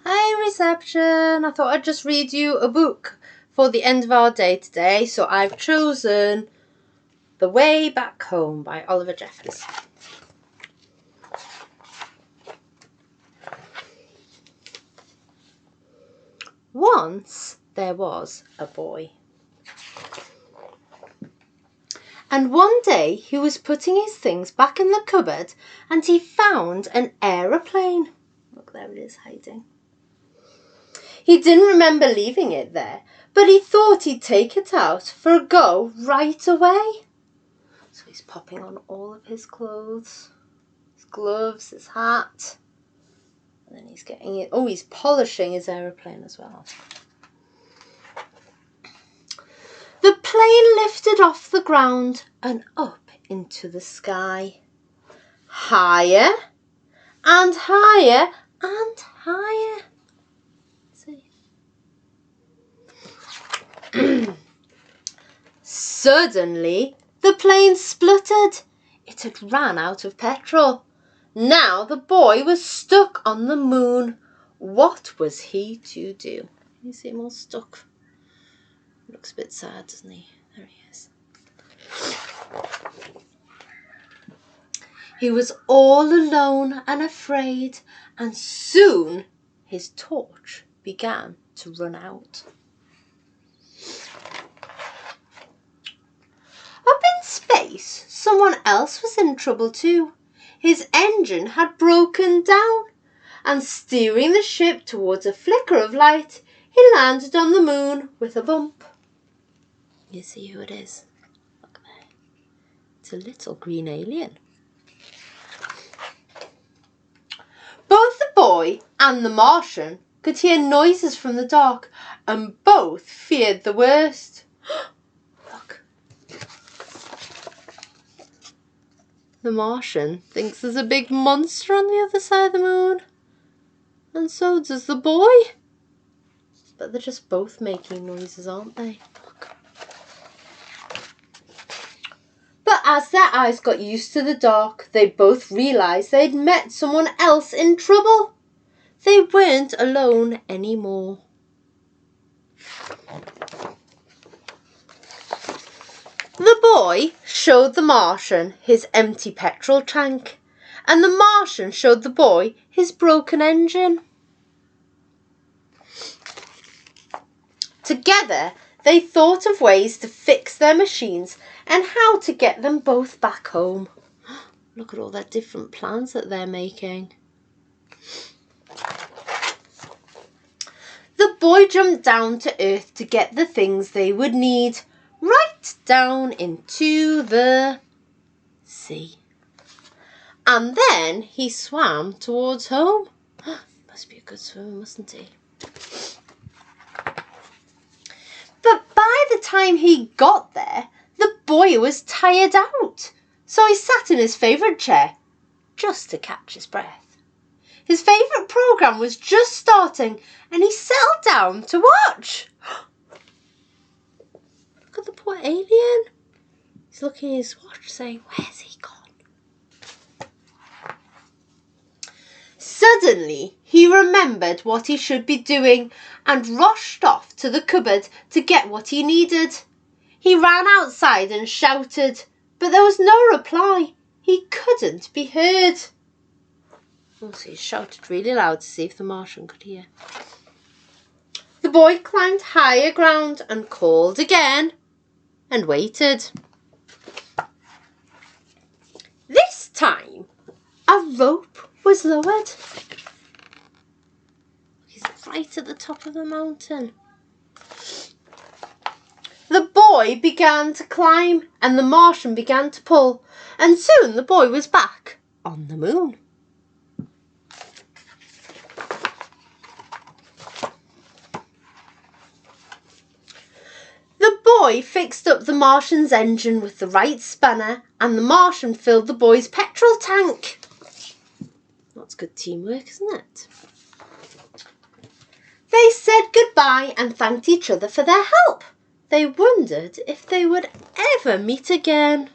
Hi, reception. I thought I'd just read you a book for the end of our day today. So I've chosen The Way Back Home by Oliver Jeffers. Once there was a boy. And one day he was putting his things back in the cupboard and he found an aeroplane. Look, there it is hiding. He didn't remember leaving it there, but he thought he'd take it out for a go right away. So he's popping on all of his clothes, his gloves, his hat, and then he's getting it. Oh, he's polishing his aeroplane as well. The plane lifted off the ground and up into the sky. Higher and higher and higher. Suddenly, the plane spluttered. It had ran out of petrol. Now the boy was stuck on the moon. What was he to do? Can you see him all stuck? Looks a bit sad, doesn't he? There he is. He was all alone and afraid, and soon his torch began to run out. Up in space, someone else was in trouble too. His engine had broken down, and steering the ship towards a flicker of light, he landed on the moon with a bump. You see who it is? Look there. It's a little green alien. Both the boy and the Martian could hear noises from the dark, and both feared the worst. Look. The Martian thinks there's a big monster on the other side of the moon. And so does the boy. But they're just both making noises, aren't they? Look. But as their eyes got used to the dark, they both realised they'd met someone else in trouble. They weren't alone anymore. The boy showed the Martian his empty petrol tank, and the Martian showed the boy his broken engine. Together, they thought of ways to fix their machines and how to get them both back home. Look at all their different plans that they're making. The boy jumped down to earth to get the things they would need, right down into the sea. And then he swam towards home. Must be a good swimmer, mustn't he? But by the time he got there, the boy was tired out. So he sat in his favourite chair, just to catch his breath. His favourite programme was just starting, and he settled down to watch. Look at the poor alien. He's looking at his watch saying, where's he gone? Suddenly, he remembered what he should be doing and rushed off to the cupboard to get what he needed. He ran outside and shouted, but there was no reply. He couldn't be heard. Oh, so he shouted really loud to see if the Martian could hear. The boy climbed higher ground and called again and waited. This time, a rope was lowered. He's right at the top of the mountain. The boy began to climb and the Martian began to pull, and soon the boy was back on the moon. The boy fixed up the Martian's engine with the right spanner, and the Martian filled the boy's petrol tank. That's good teamwork, isn't it? They said goodbye and thanked each other for their help. They wondered if they would ever meet again.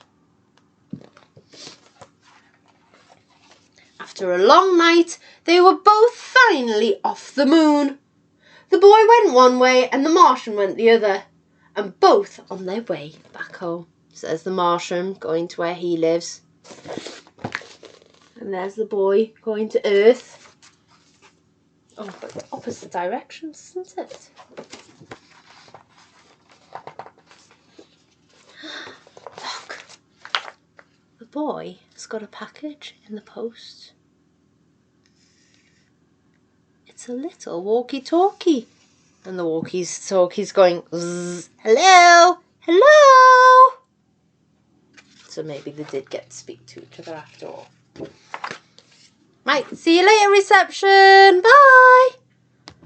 After after a long night, they were both finally off the moon. The boy went one way and the Martian went the other, and both on their way back home. So there's the Martian going to where he lives. And there's the boy going to Earth. Oh, but opposite directions, isn't it? Look. The boy has got a package in the post. It's a little walkie-talkie. And the walkie-talkie's going, Zzz, hello, hello. So maybe they did get to speak to each other after all. Right, see you later, reception. Bye.